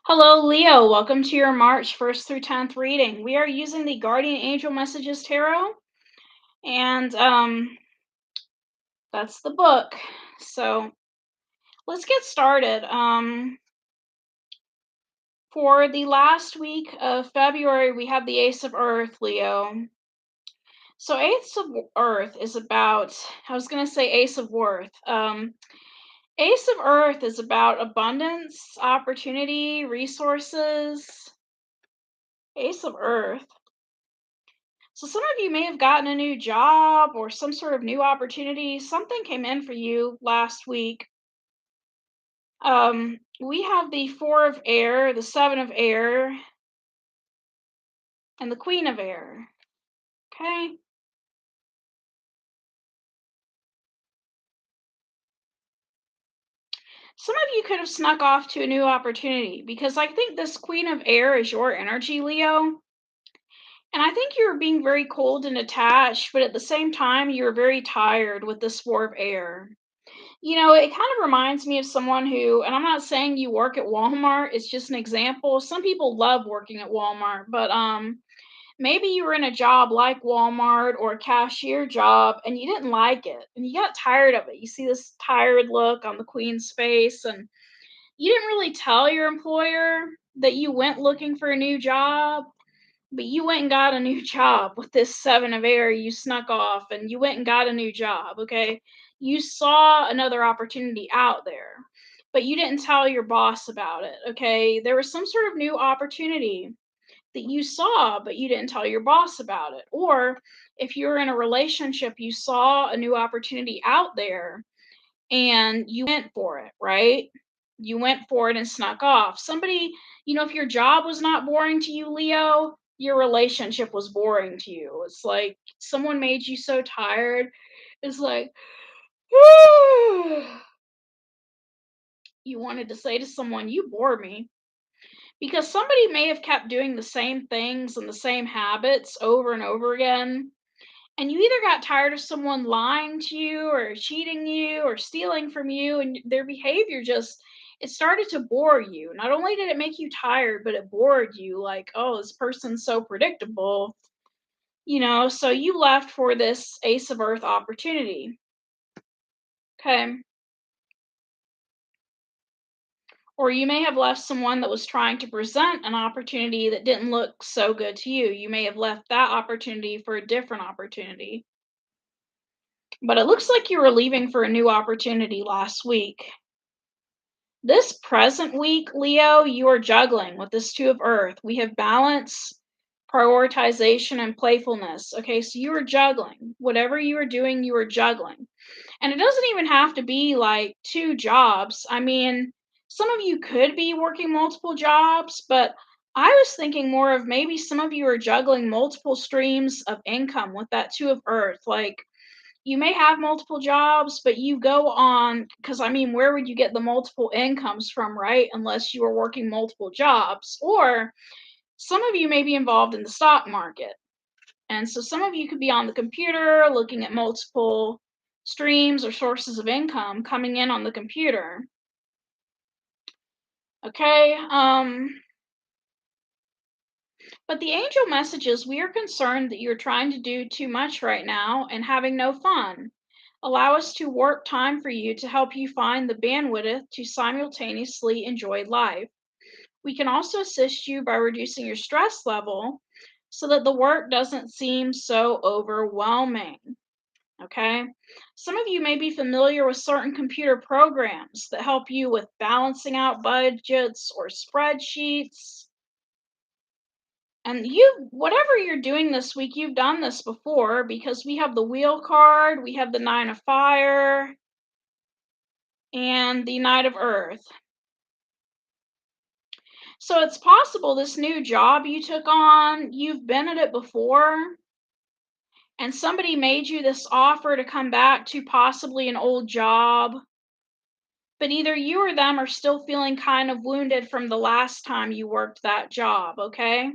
Hello, Leo. Welcome to your March 1st through 10th reading. We are using the Guardian Angel Messages Tarot, and that's the book. So let's get started. For the last week of February, we have the Ace of Earth, Leo. So Ace of Earth is about, I was going to say Ace of Worth. Ace of Earth is about abundance, opportunity, resources. Ace of Earth. So some of you may have gotten a new job or some sort of new opportunity. Something came in for you last week. We have the Four of Air, the Seven of Air, and the Queen of Air. Okay. Some of you could have snuck off to a new opportunity because I think this Queen of Air is your energy, Leo. And I think you were being very cold and attached, but at the same time, you were very tired with this Four of Air. It kind of reminds me of someone who, and I'm not saying you work at Walmart, it's just an example. Some people love working at Walmart, but maybe you were in a job like Walmart or a cashier job and you didn't like it and you got tired of it. You see this tired look on the queen's face, and you didn't really tell your employer that you went looking for a new job, but you went and got a new job with this Seven of Air. You snuck off and you went and got a new job, okay? You saw another opportunity out there, but you didn't tell your boss about it, okay? There was some sort of new opportunity that you saw, but you didn't tell your boss about it. Or if you're in a relationship, you saw a new opportunity out there and you went for it, right? You went for it and snuck off. Somebody, if your job was not boring to you, Leo, your relationship was boring to you. It's like someone made you so tired. It's like, you wanted to say to someone, you bore me. Because somebody may have kept doing the same things and the same habits over and over again. And you either got tired of someone lying to you or cheating you or stealing from you, and their behavior just, it started to bore you. Not only did it make you tired, but it bored you, like, oh, this person's so predictable. So you left for this Ace of Earth opportunity. Okay. Or you may have left someone that was trying to present an opportunity that didn't look so good to you. You may have left that opportunity for a different opportunity. But it looks like you were leaving for a new opportunity last week. This present week, Leo, you are juggling with this Two of Earth. We have balance, prioritization, and playfulness. Okay, so you are juggling. Whatever you are doing, you are juggling. And it doesn't even have to be like two jobs. I mean, some of you could be working multiple jobs, but I was thinking more of maybe some of you are juggling multiple streams of income with that Two of Earth. Like, you may have multiple jobs, but you go on, because I mean, where would you get the multiple incomes from, right? Unless you were working multiple jobs. Or some of you may be involved in the stock market. And so some of you could be on the computer looking at multiple streams or sources of income coming in on the computer. Okay. But the angel messages, we are concerned that you're trying to do too much right now and having no fun. Allow us to warp time for you to help you find the bandwidth to simultaneously enjoy life. We can also assist you by reducing your stress level so that the work doesn't seem so overwhelming. Okay. Some of you may be familiar with certain computer programs that help you with balancing out budgets or spreadsheets. And whatever you're doing this week, you've done this before because we have the Wheel card, we have the Nine of Fire, and the Knight of Earth. So it's possible this new job you took on, you've been at it before, and somebody made you this offer to come back to possibly an old job. But either you or them are still feeling kind of wounded from the last time you worked that job, okay?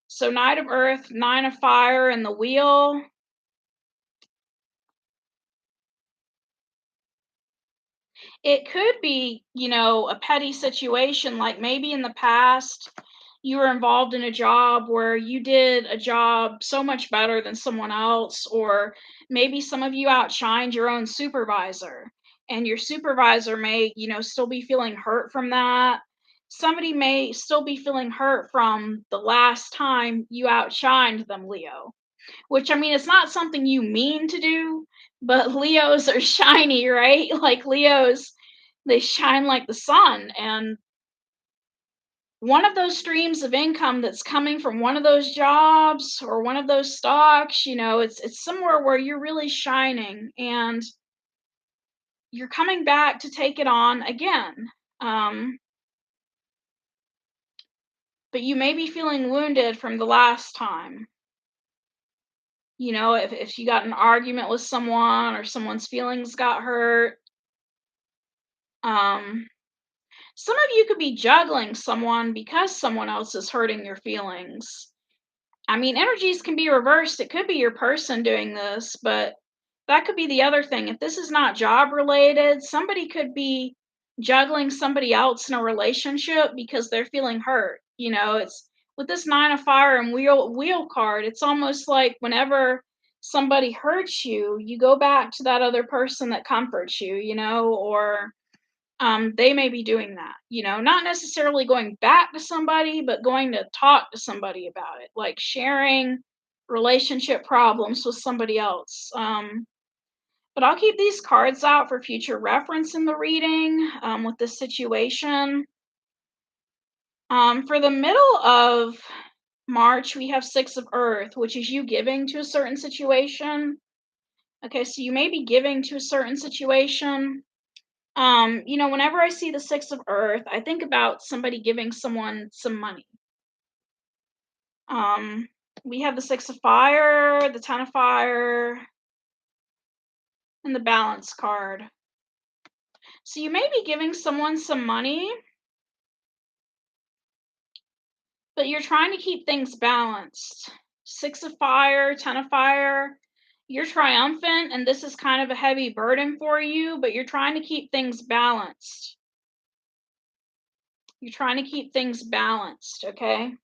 So Knight of Earth, Nine of Fire, and the Wheel. It could be, a petty situation, like maybe in the past you were involved in a job where you did a job so much better than someone else, or maybe some of you outshined your own supervisor, and your supervisor may, still be feeling hurt from that. Somebody may still be feeling hurt from the last time you outshined them, Leo. Which, I mean, it's not something you mean to do, but Leos are shiny, right? Like Leos, they shine like the sun. And one of those streams of income that's coming from one of those jobs or one of those stocks, it's somewhere where you're really shining and you're coming back to take it on again. Um, but you may be feeling wounded from the last time. If you got in an argument with someone or someone's feelings got hurt, um, some of you could be juggling someone because someone else is hurting your feelings. I mean, energies can be reversed. It could be your person doing this, but that could be the other thing. If this is not job related, somebody could be juggling somebody else in a relationship because they're feeling hurt. It's with this nine of fire and wheel card, it's almost like whenever somebody hurts you, you go back to that other person that comforts you, or they may be doing that, not necessarily going back to somebody, but going to talk to somebody about it, like sharing relationship problems with somebody else. But I'll keep these cards out for future reference in the reading with this situation. For the middle of March, we have Six of Earth, which is you giving to a certain situation. Okay, so you may be giving to a certain situation. Whenever I see the Six of Earth, I think about somebody giving someone some money. Um, we have the Six of Fire, the Ten of Fire, and the Balance card. So you may be giving someone some money, but you're trying to keep things balanced. Six of Fire, Ten of Fire, you're triumphant, and this is kind of a heavy burden for you, but you're trying to keep things balanced. You're trying to keep things balanced, okay?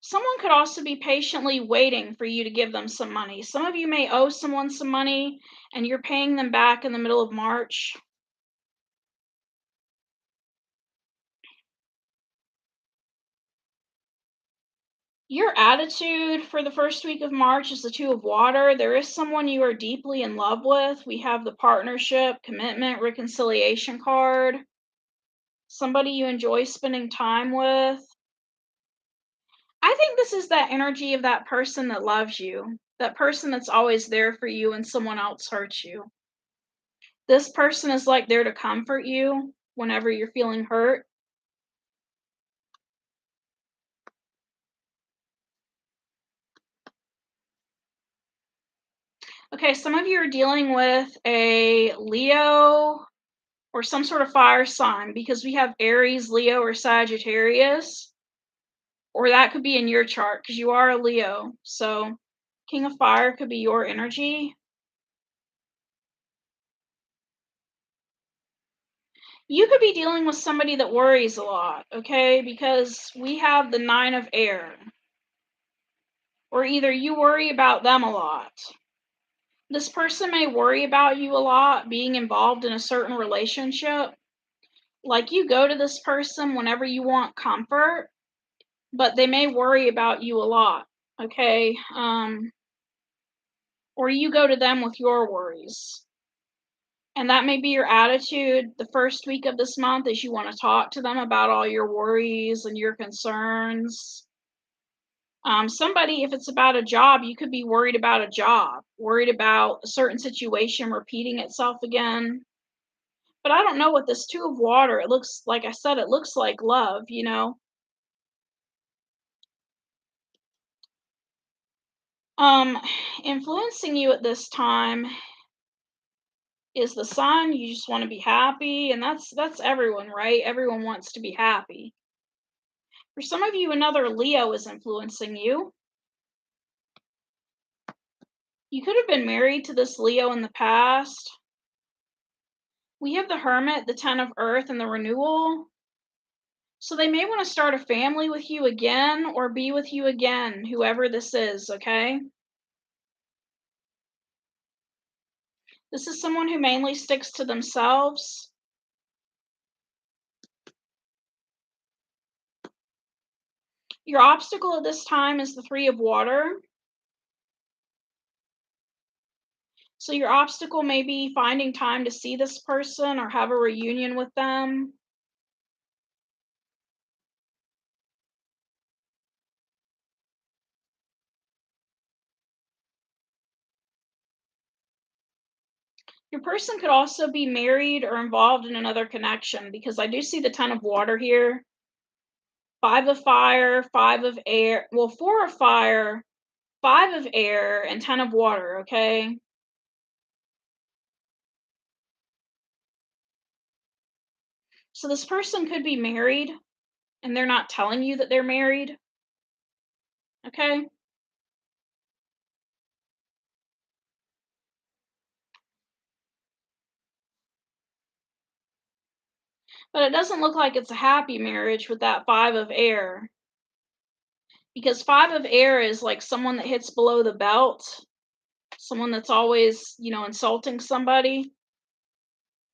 Someone could also be patiently waiting for you to give them some money. Some of you may owe someone some money and you're paying them back in the middle of March. Your attitude for the first week of March is the Two of Water. There is someone you are deeply in love with. We have the partnership, commitment, reconciliation card. Somebody you enjoy spending time with. I think this is that energy of that person that loves you, that person that's always there for you when someone else hurts you. This person is like there to comfort you whenever you're feeling hurt. Okay, some of you are dealing with a Leo or some sort of fire sign because we have Aries, Leo, or Sagittarius. Or that could be in your chart because you are a Leo. So, King of Fire could be your energy. You could be dealing with somebody that worries a lot, okay? Because we have the Nine of Air. Or either you worry about them a lot. This person may worry about you a lot being involved in a certain relationship. Like you go to this person whenever you want comfort, but they may worry about you a lot, okay? Or you go to them with your worries. And that may be your attitude the first week of this month is you want to talk to them about all your worries and your concerns. Somebody, if it's about a job, you could be worried about a job, worried about a certain situation repeating itself again. But I don't know what this Two of Water, it looks like I said, it looks like love. Um, Influencing you at this time is the sun. You just want to be happy, and that's everyone, right? Everyone wants to be happy. For some of you, another Leo is influencing you. You could have been married to this Leo in the past. We have the Hermit, the Ten of Earth, and the Renewal. So they may want to start a family with you again or be with you again, whoever this is, okay? This is someone who mainly sticks to themselves. Your obstacle at this time is the Three of Water. So your obstacle may be finding time to see this person or have a reunion with them. Your person could also be married or involved in another connection because I do see the Ten of Water here. Five of Fire, Five of Air, well, Four of Fire, Five of Air, and Ten of Water, okay? So this person could be married and they're not telling you that they're married, okay? But it doesn't look like it's a happy marriage with that Five of Air. Because Five of Air is like someone that hits below the belt, someone that's always, insulting somebody.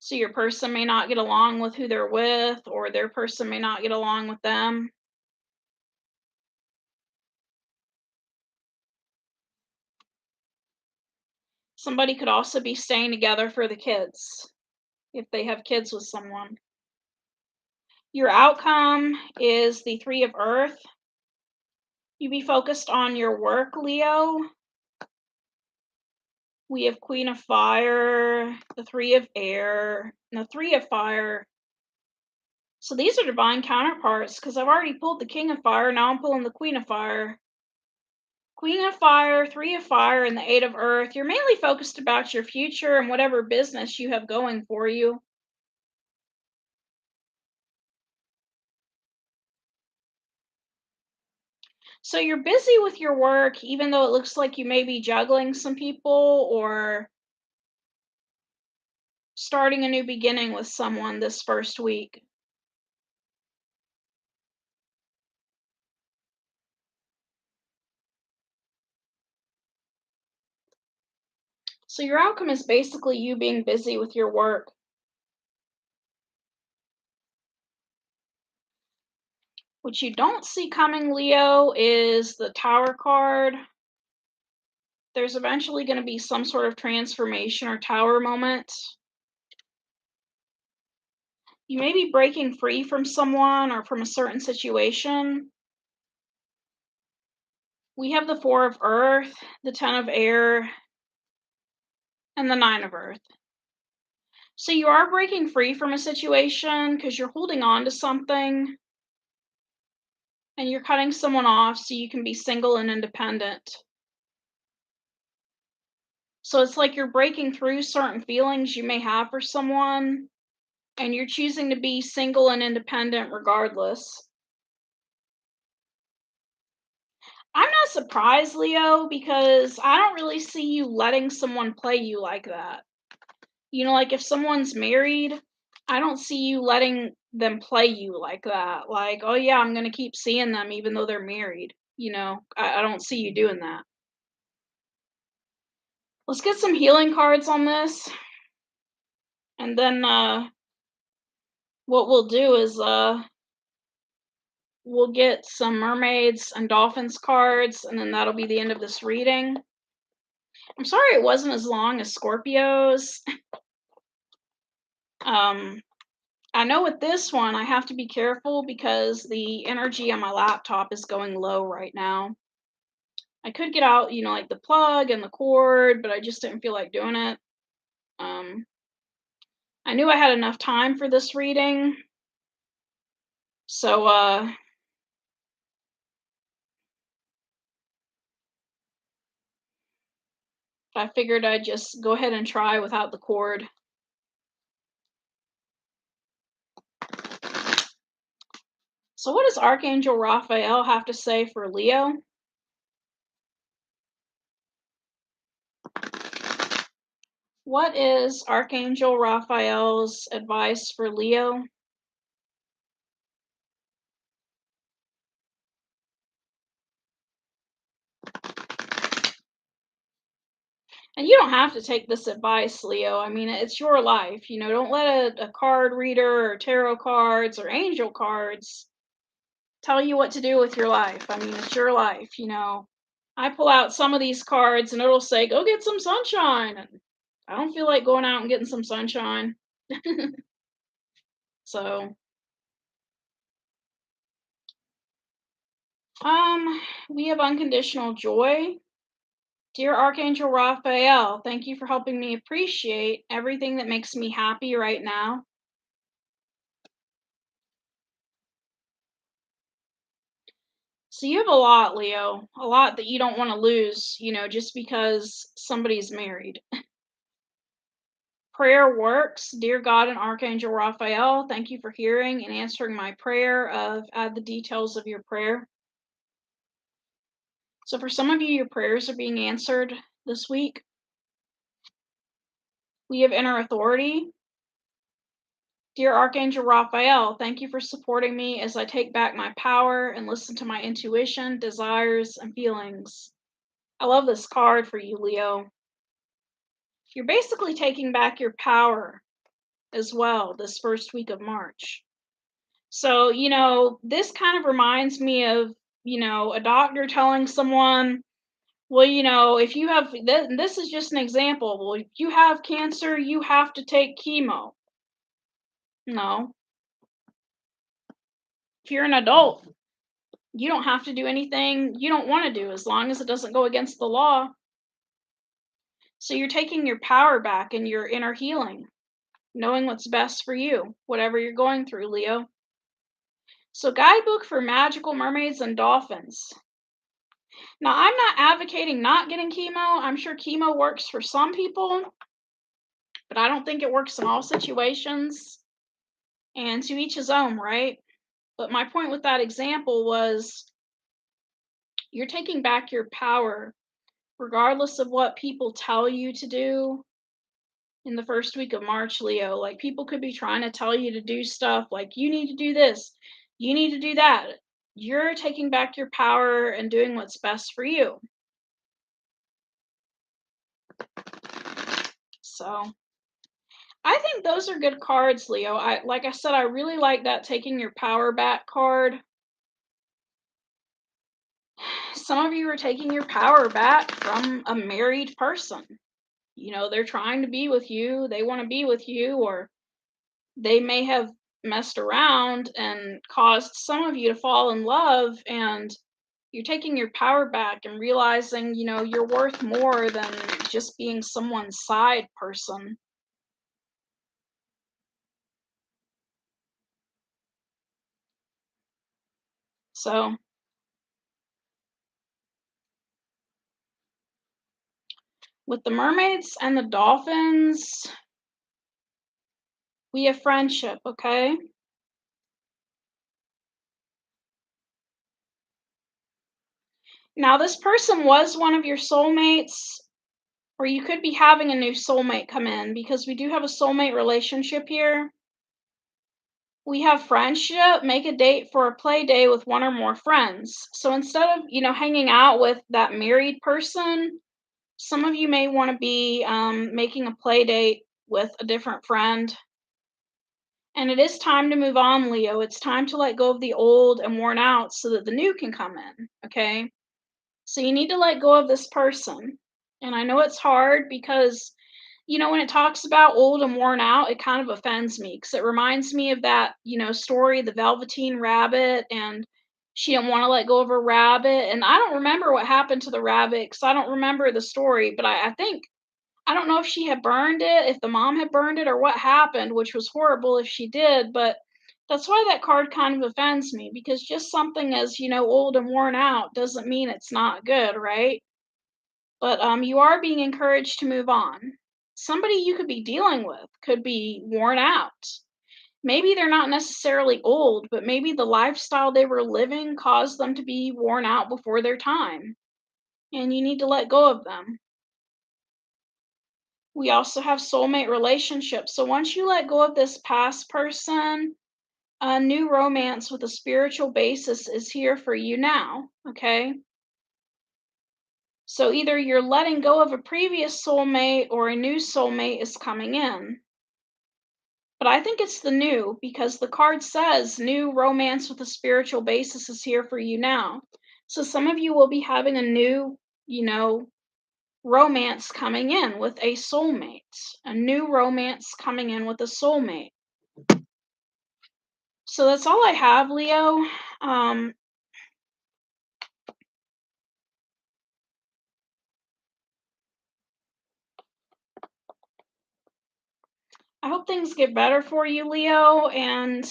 So your person may not get along with who they're with, or their person may not get along with them. Somebody could also be staying together for the kids if they have kids with someone. Your outcome is the Three of Earth. You be focused on your work, Leo. We have Queen of Fire, the Three of Air, and the Three of Fire. So these are divine counterparts because I've already pulled the King of Fire. Now I'm pulling the Queen of Fire. Queen of Fire, Three of Fire, and the Eight of Earth. You're mainly focused about your future and whatever business you have going for you. So you're busy with your work, even though it looks like you may be juggling some people or starting a new beginning with someone this first week. So your outcome is basically you being busy with your work. What you don't see coming, Leo, is the Tower card. There's eventually going to be some sort of transformation or tower moment. You may be breaking free from someone or from a certain situation. We have the Four of Earth, the Ten of Air, and the Nine of Earth. So you are breaking free from a situation because you're holding on to something and you're cutting someone off so you can be single and independent. So it's like you're breaking through certain feelings you may have for someone and you're choosing to be single and independent regardless. I'm not surprised, Leo, because I don't really see you letting someone play you like that. Like if someone's married, I don't see you letting them play you like that. Like, oh yeah, I'm going to keep seeing them even though they're married. I don't see you doing that. Let's get some healing cards on this. And then what we'll do is we'll get some mermaids and dolphins cards, and then that'll be the end of this reading. I'm sorry it wasn't as long as Scorpio's. I know with this one, I have to be careful because the energy on my laptop is going low right now. I could get out, like the plug and the cord, but I just didn't feel like doing it. I knew I had enough time for this reading. So, I figured I'd just go ahead and try without the cord. So what does Archangel Raphael have to say for Leo? What is Archangel Raphael's advice for Leo? And you don't have to take this advice, Leo. I mean, it's your life. Don't let a card reader or tarot cards or angel cards tell you what to do with your life. I mean, it's your life. I pull out some of these cards and it'll say, go get some sunshine. And I don't feel like going out and getting some sunshine. So, we have unconditional joy. Dear Archangel Raphael, thank you for helping me appreciate everything that makes me happy right now. So you have a lot, Leo, a lot that you don't want to lose, just because somebody's married. Prayer works. Dear God and Archangel Raphael, thank you for hearing and answering my prayer of add the details of your prayer. So for some of you, your prayers are being answered this week. We have inner authority. Dear Archangel Raphael, thank you for supporting me as I take back my power and listen to my intuition, desires, and feelings. I love this card for you, Leo. You're basically taking back your power as well this first week of March. So, this kind of reminds me of, a doctor telling someone, well, if you have, this is just an example. Well, if you have cancer, you have to take chemo. No. If you're an adult, you don't have to do anything you don't want to do as long as it doesn't go against the law. So you're taking your power back and your inner healing, knowing what's best for you, whatever you're going through, Leo. So, guidebook for magical mermaids and dolphins. Now, I'm not advocating not getting chemo. I'm sure chemo works for some people, but I don't think it works in all situations. And to each his own, right? But my point with that example was you're taking back your power regardless of what people tell you to do in the first week of March, Leo. Like people could be trying to tell you to do stuff like you need to do this, you need to do that. You're taking back your power and doing what's best for you. So I think those are good cards, Leo. Like I said, I really like that taking your power back card. Some of you are taking your power back from a married person. They're trying to be with you, they want to be with you, or they may have messed around and caused some of you to fall in love, and you're taking your power back and realizing, you're worth more than just being someone's side person. So, with the mermaids and the dolphins, we have friendship, okay? Now, this person was one of your soulmates, or you could be having a new soulmate come in because we do have a soulmate relationship here. We have friendship, make a date for a play day with one or more friends. So instead of, hanging out with that married person, some of you may want to be making a play date with a different friend. And it is time to move on, Leo. It's time to let go of the old and worn out so that the new can come in, okay? So you need to let go of this person. And I know it's hard because, when it talks about old and worn out, it kind of offends me because it reminds me of that, story, The Velveteen Rabbit, and she didn't want to let go of her rabbit. And I don't remember what happened to the rabbit because I don't remember the story, but I think, I don't know if she had burned it, if the mom had burned it, or what happened, which was horrible if she did, but that's why that card kind of offends me because just something as, old and worn out doesn't mean it's not good, right? But you are being encouraged to move on. Somebody you could be dealing with could be worn out. Maybe they're not necessarily old, but maybe the lifestyle they were living caused them to be worn out before their time. And you need to let go of them. We also have soulmate relationships. So once you let go of this past person, a new romance with a spiritual basis is here for you now, okay? So either you're letting go of a previous soulmate or a new soulmate is coming in. But I think it's the new because the card says new romance with a spiritual basis is here for you now. So some of you will be having a new, you know, romance coming in with a soulmate. A new romance coming in with a soulmate. So that's all I have, Leo. Um, I hope things get better for you, Leo, and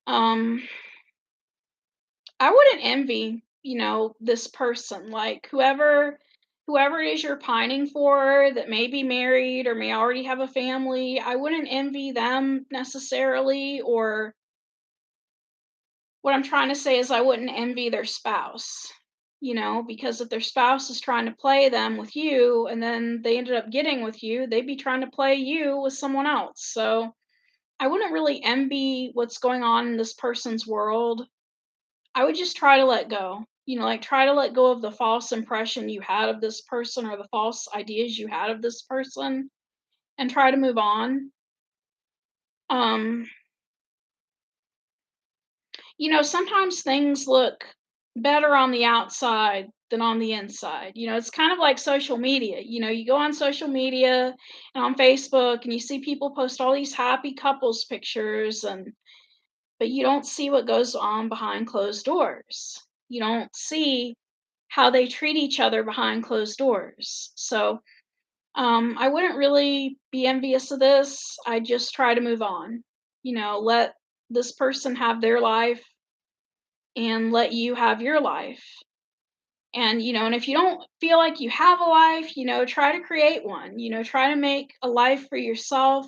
um I wouldn't envy, this person, like whoever it is you're pining for that may be married or may already have a family. I wouldn't envy them necessarily, or what I'm trying to say is I wouldn't envy their spouse. Because if their spouse is trying to play them with you and then they ended up getting with you, they'd be trying to play you with someone else. So I wouldn't really envy what's going on in this person's world. I would just try to let go. Like try to let go of the false impression you had of this person or the false ideas you had of this person and try to move on. Um, Sometimes things look better on the outside than on the inside. It's kind of like social media. You go on social media and on Facebook and you see people post all these happy couples pictures, and but you don't see what goes on behind closed doors. You don't see how they treat each other behind closed doors. So, I wouldn't really be envious of this. I just try to move on. Let this person have their life and let you have your life. And if you don't feel like you have a life, try to create one. Try to make a life for yourself,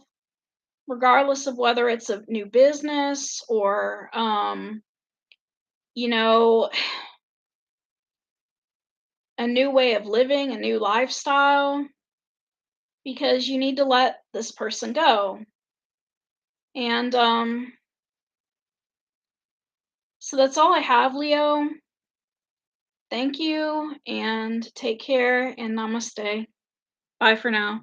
regardless of whether it's a new business or, you know, a new way of living, a new lifestyle, because you need to let this person go. And so that's all I have, Leo. Thank you and take care and namaste. Bye for now.